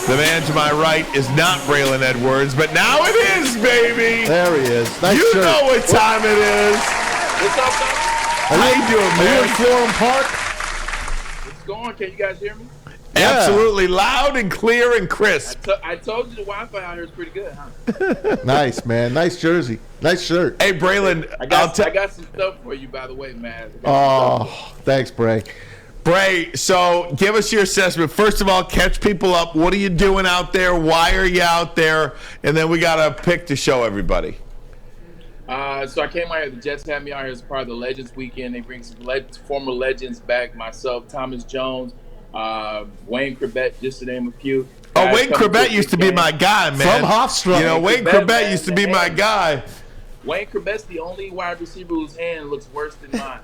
The man to my right is not Braylon Edwards, but now it is, baby. There he is. Nice you shirt. know what time it is. What's up, guys? How you doing, man? Are you in Florham Park? What's going on? Can you guys hear me? Yeah. Absolutely loud and clear and crisp. I told you the Wi-Fi out here is pretty good, huh? Nice, man. Nice jersey. Nice shirt. Hey, Braylon. I got some stuff for you, by the way, man. Oh, thanks, Bray. Bray, so give us your assessment. First of all, catch people up. What are you doing out there? Why are you out there? And then we got a pick to show everybody. So I came out here. The Jets had me out here as part of the Legends Weekend. They bring some former legends back. Myself, Thomas Jones, Wayne Corbett, just to name a few. Oh, Wayne Corbett used to be my guy, man. From Hofstra. You know, Wayne Corbett used to be my guy. Wayne Corbett's the only wide receiver whose hand looks worse than mine.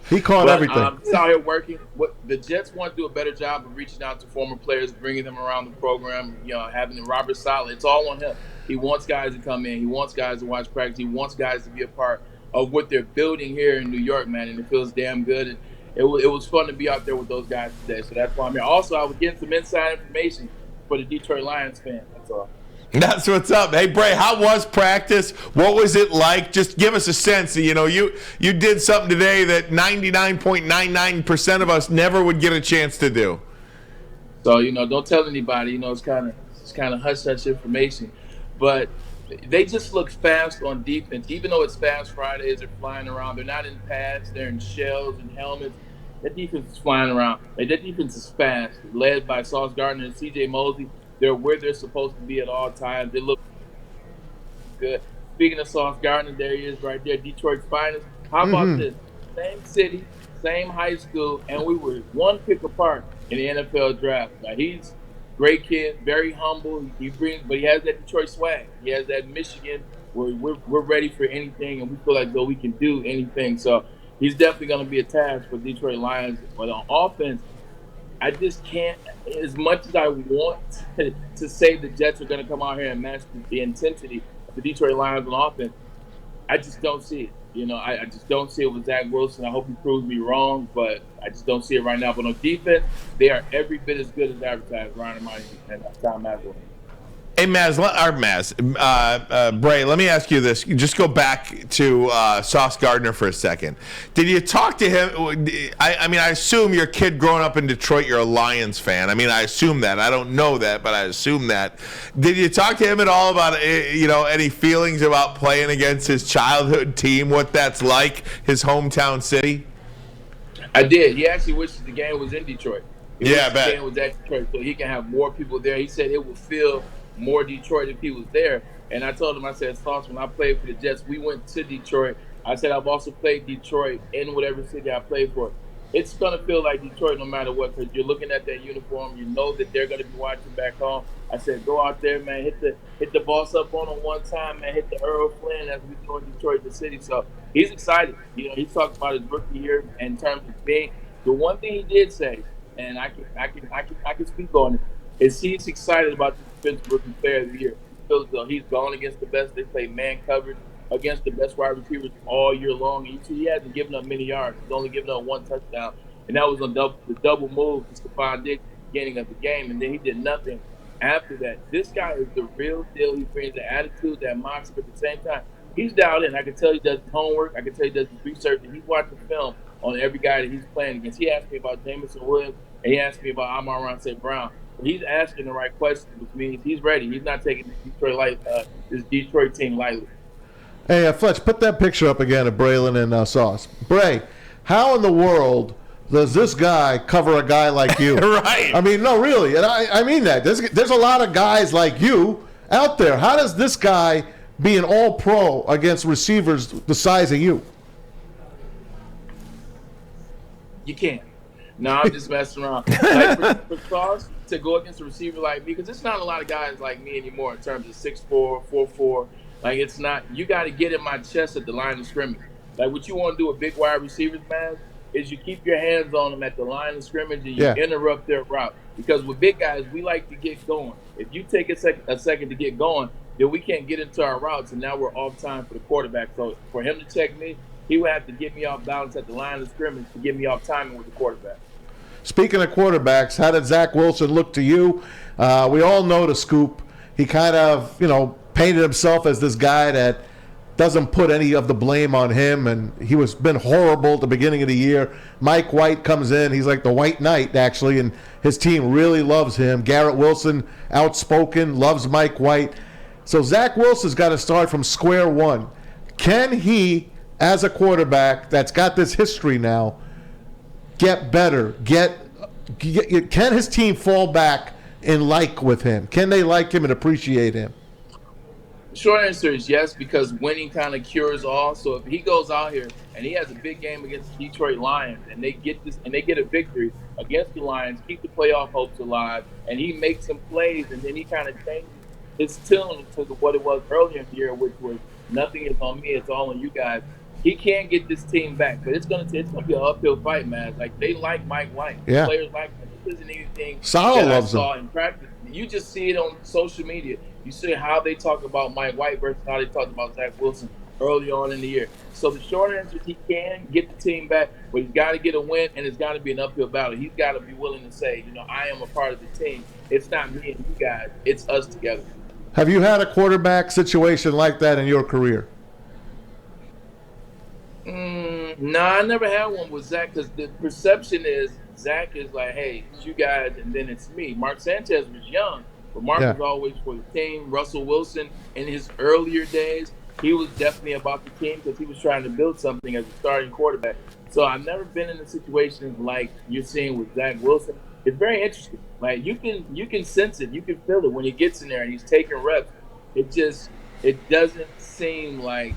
He caught everything. He's out here working. What the Jets want to do a better job of reaching out to former players, bringing them around the program. You know, having Robert Saleh. It's all on him. He wants guys to come in. He wants guys to watch practice. He wants guys to be a part of what they're building here in New York, man. And it feels damn good. And it was fun to be out there with those guys today. So that's why I'm here. Also, I was getting some inside information for the Detroit Lions fan. That's all. That's what's up. Hey, Bray, how was practice? What was it like? Just give us a sense. You know, you did something today that 99.99% of us never would get a chance to do. So, you know, don't tell anybody. You know, it's kind of hush-hush information. But they just look fast on defense. Even though it's Fast Fridays, they're flying around. They're not in pads. They're in shells and helmets. That defense is flying around. That defense is fast, led by Sauce Gardner and C.J. Mosley. They're where they're supposed to be at all times. They look good. Speaking of Sauce Gardner, there he is right there, Detroit's finest. How about this? Same city, same high school, and we were one pick apart in the NFL draft. Now, he's a great kid, very humble. But he has that Detroit swag. He has that Michigan where we're ready for anything, and we feel like though we can do anything. So he's definitely going to be a task for Detroit Lions. But on offense, I just can't, as much as I want to say the Jets are going to come out here and match the intensity of the Detroit Lions on offense, I just don't see it. You know, I just don't see it with Zach Wilson. I hope he proves me wrong, but I just don't see it right now. But on defense, they are every bit as good as advertised, Ryan Ermanni and Tom Maslow. Hey, Bray, let me ask you this. Just go back to Sauce Gardner for a second. Did you talk to him? I mean, I assume your kid growing up in Detroit, you're a Lions fan. I mean, I assume that. I don't know that, but I assume that. Did you talk to him at all about, any feelings about playing against his childhood team, what that's like, his hometown city? I did. He actually wishes the game was in Detroit. I bet. The game was at Detroit so he can have more people there. He said it would feel more Detroit if he was there. And I told him, I said, Sauce, when I played for the Jets, we went to Detroit. I said, I've also played Detroit in whatever city I played for. It's going to feel like Detroit no matter what, because you're looking at that uniform. You know that they're going to be watching back home. I said, go out there, man, hit the boss up on him one time, man, hit the Earl Flynn as we do in Detroit, the city. So he's excited. You know, he's talking about his rookie year in terms of being. The one thing he did say, and I can speak on it, is he's excited about the Defensive Rookie Player of the Year. He feels as though he's gone against the best. They play man coverage against the best wide receivers all year long. And you see, he hasn't given up many yards. He's only given up one touchdown, and that was on the double move to Stephon Diggs at the beginning of the game, and then he did nothing after that. This guy is the real deal. He brings the attitude, that mindset, but at the same time, he's dialed in. I can tell he does his homework. I can tell he does his research, and he's watching film on every guy that he's playing against. He asked me about Jameson Williams, and he asked me about Amon-Ra Brown. He's asking the right questions, which means he's ready. He's not taking this Detroit team lightly. Hey, Fletch, put that picture up again of Braylon and Sauce. Bray, how in the world does this guy cover a guy like you? Right. I mean, no, really, and I mean that. There's a lot of guys like you out there. How does this guy be an all-pro against receivers the size of you? You can't. No, I'm just messing around. Like for Sauce to go against a receiver like me, because it's not a lot of guys like me anymore in terms of 6'4", 4'4". Like, it's not. You got to get in my chest at the line of scrimmage. Like, what you want to do with big wide receivers, man, is you keep your hands on them at the line of scrimmage and you interrupt their route. Because with big guys, we like to get going. If you take a second to get going, then we can't get into our routes, and now we're off time for the quarterback. So for him to check me, he would have to get me off balance at the line of scrimmage to get me off timing with the quarterback. speaking of quarterbacks, how did Zach Wilson look to you? We all know the scoop. He kind of, painted himself as this guy that doesn't put any of the blame on him, and he was been horrible at the beginning of the year. Mike White comes in. He's like the White Knight, actually, and his team really loves him. Garrett Wilson, outspoken, loves Mike White. So Zach Wilson's got to start from square one. Can he, as a quarterback that's got this history now, get better? Can his team fall back and like with him? Can they like him and appreciate him? The short answer is yes, because winning kind of cures all. So if he goes out here and he has a big game against the Detroit Lions and they get a victory against the Lions, keep the playoff hopes alive, and he makes some plays, and then he kind of changes his tune to what it was earlier in the year, which was nothing is on me, it's all on you guys. He can't get this team back, but it's gonna be an uphill fight, man. Like, they like Mike White, yeah. Players like him. This isn't anything Sal loves I saw him in practice. You just see it on social media. You see how they talk about Mike White versus how they talk about Zach Wilson early on in the year. So the short answer is he can get the team back, but he's got to get a win, and it's got to be an uphill battle. He's got to be willing to say, I am a part of the team. It's not me and you guys. It's us together. Have you had a quarterback situation like that in your career? No, I never had one with Zach, because the perception is Zach is like, hey, it's you guys, and then it's me. Mark Sanchez was young, but Mark was always for the team. Russell Wilson, in his earlier days, he was definitely about the team because he was trying to build something as a starting quarterback. So I've never been in a situation like you're seeing with Zach Wilson. It's very interesting. Like, you can sense it, you can feel it when he gets in there and he's taking reps. It doesn't seem like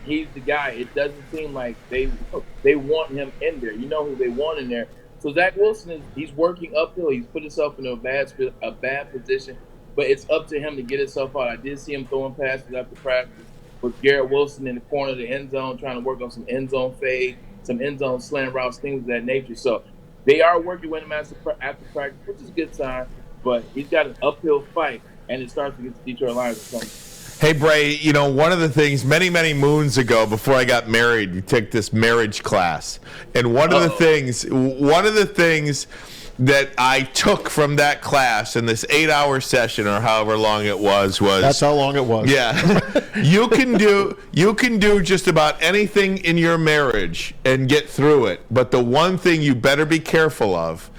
he's the guy. It doesn't seem like they want him in there. You know who they want in there. So Zach Wilson he's working uphill. He's put himself in a bad position, but it's up to him to get himself out. I did see him throwing passes after practice with Garrett Wilson in the corner of the end zone, trying to work on some end zone fade, some end zone slant routes, things of that nature. So they are working with him after practice, which is a good sign, but he's got an uphill fight, and it starts against the Detroit Lions or something. Hey, Bray, one of the things many, many moons ago, before I got married, we took this marriage class. And one of the things that I took from that class in this 8-hour session, or however long it was that's how long it was. Yeah. you can do just about anything in your marriage and get through it. But the one thing you better be careful of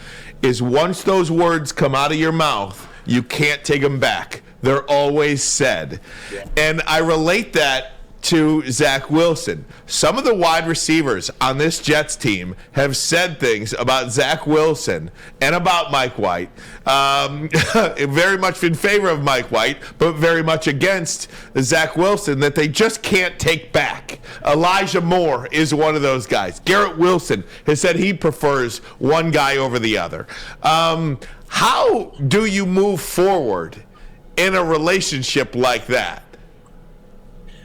is once those words come out of your mouth, you can't take them back. They're always said. Yeah. And I relate that to Zach Wilson. Some of the wide receivers on this Jets team have said things about Zach Wilson and about Mike White, very much in favor of Mike White, but very much against Zach Wilson, that they just can't take back. Elijah Moore is one of those guys. Garrett Wilson has said he prefers one guy over the other. How do you move forward in a relationship like that?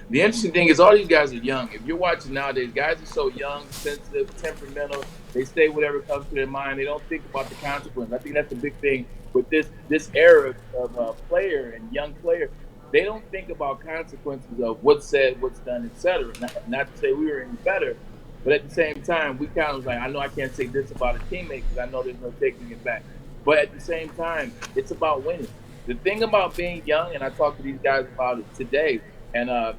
The interesting thing is all these guys are young. If you're watching nowadays, guys are so young, sensitive, temperamental. They say whatever comes to their mind. They don't think about the consequence. I think that's the big thing with this era of player and young player. They don't think about consequences of what's said, what's done, etc. Not to say we were any better, but at the same time, we kind of was like, I know I can't say this about a teammate because I know there's no taking it back. But at the same time, it's about winning. The thing about being young, and I talked to these guys about it today, and the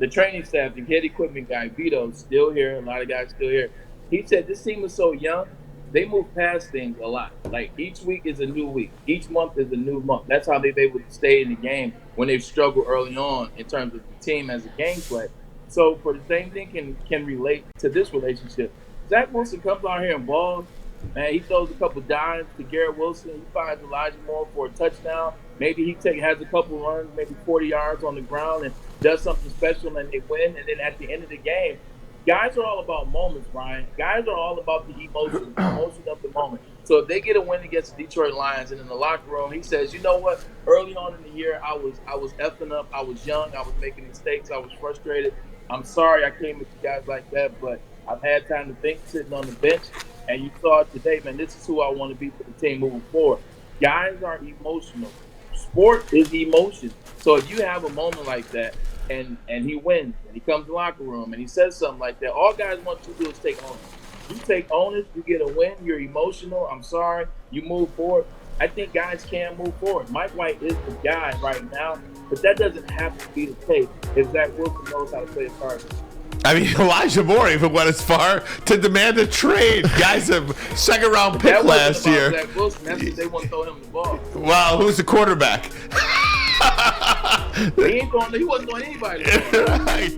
training staff, the head equipment guy, Vito, still here. A lot of guys still here. He said this team is so young, they move past things a lot. Like, each week is a new week. Each month is a new month. That's how they've been able to stay in the game when they've struggled early on in terms of the team as a gameplay. So for the same thing can relate to this relationship. Zach Wilson comes out here and balls. Man, he throws a couple dimes to Garrett Wilson. He finds Elijah Moore for a touchdown. Maybe he has a couple runs, maybe 40 yards on the ground, and does something special, and they win. And then at the end of the game, guys are all about moments, Brian. Guys are all about the emotion of the moment. So if they get a win against the Detroit Lions, and in the locker room, he says, you know what? Early on in the year, I was effing up. I was young. I was making mistakes. I was frustrated. I'm sorry I came with you guys like that, but I've had time to think sitting on the bench. And you saw it today, man. This is who I want to be for the team moving forward. Guys are emotional. Sport is emotion. So if you have a moment like that, and he wins, and he comes to the locker room, and he says something like that, all guys want you to do is take ownership. You take onus, you get a win, you're emotional. I'm sorry, you move forward. I think guys can move forward. Mike White is the guy right now, but that doesn't have to be the case if Zach Wilson knows how to play his cards. I mean, Elijah Moore even went as far to demand a trade. Guys, a second-round pick last year. Zach Wilson. That's what they want to throw him the ball. Wow, who's the quarterback? He wasn't throwing anybody the ball. Right.